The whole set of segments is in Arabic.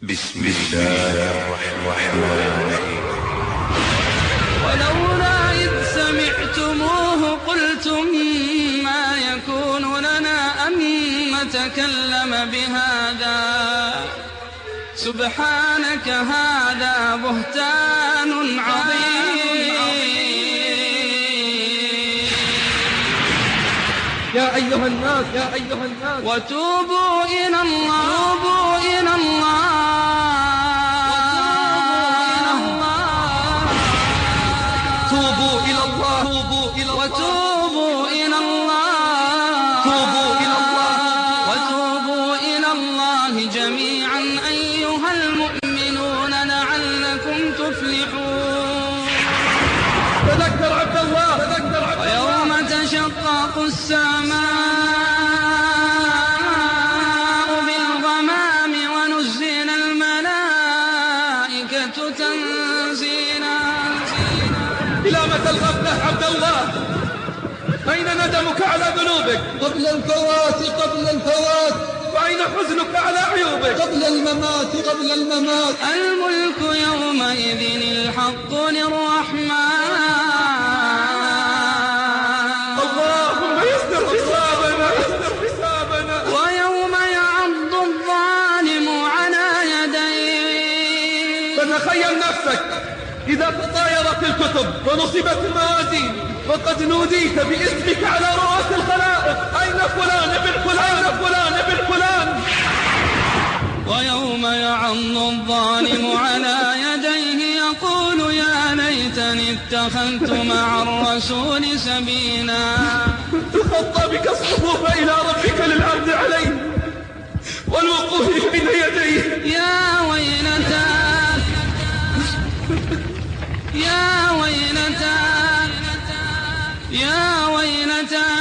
بسم الله الرحمن الرحيم. ولولا إذ سمعتموه قلتم ما يكون لنا أن نتكلم بهذا سبحانك هذا بهتان عظيم. يا أيها الناس وتوبوا إلى الله توبوا إلى الله وتوبوا إلى الله وتوبوا إلى الله جميعا أيها المؤمنون لعلكم تفلحون. تذكر عبد الله ويوم تشقق السماء بالغمام ونزل الملائكة تنزيلا. إلى متى الغفلة عبد الله؟ أين ندمك على ذنوبك قبل الفوات وأين حزنك على عيوبك قبل الممات الملك يومئذ الحق للرحمن. اللهم يسر حسابنا ويوم يعض الظالم على يديه. فتخيل نفسك إذا تطايرت الكتب ونصبت الموازين وقد نوديت باسمك على رؤوس الخلائق: أين فلان ابن فلان. ويوم يعض الظالم على يديه يقول يا ليتني اتخذت مع الرسول سبيلا. تخطى بك الصفوف إلى ربك للعرض عليه والوقوف بين يديه. يا ويلتى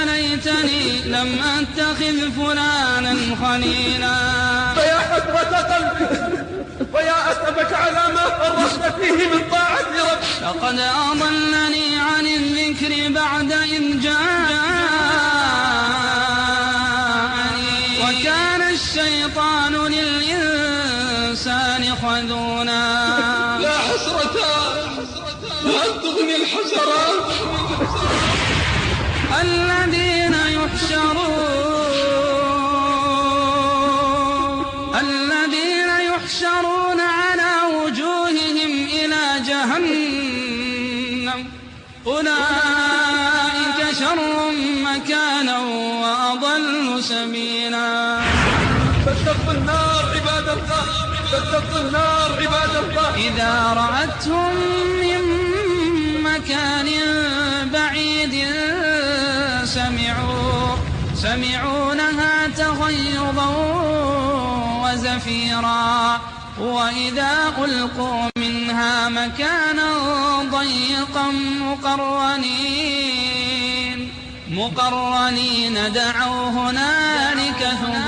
ليتني لم أتخذ فلانا خليلا. فيا حسرة قلبك ويا أسفك على ما فرطت فيه من طاعة ربك. لقد أضلني عن الذكر بعد إذ جاءني وكان الشيطان للإنسان خذولا. يا حسرة هل تغني الحسرات الذين يحشرون على وجوههم إلى جهنم أولئك شر مكانا وأضل سبيلا. فاتقوا النار عباد الله. إذا رأتهم من مكان بعيد سمعوا لها تغيظا وزفيرا وإذا ألقوا منها مكانا ضيقا مقرنين دعوا هنالك ثبورا.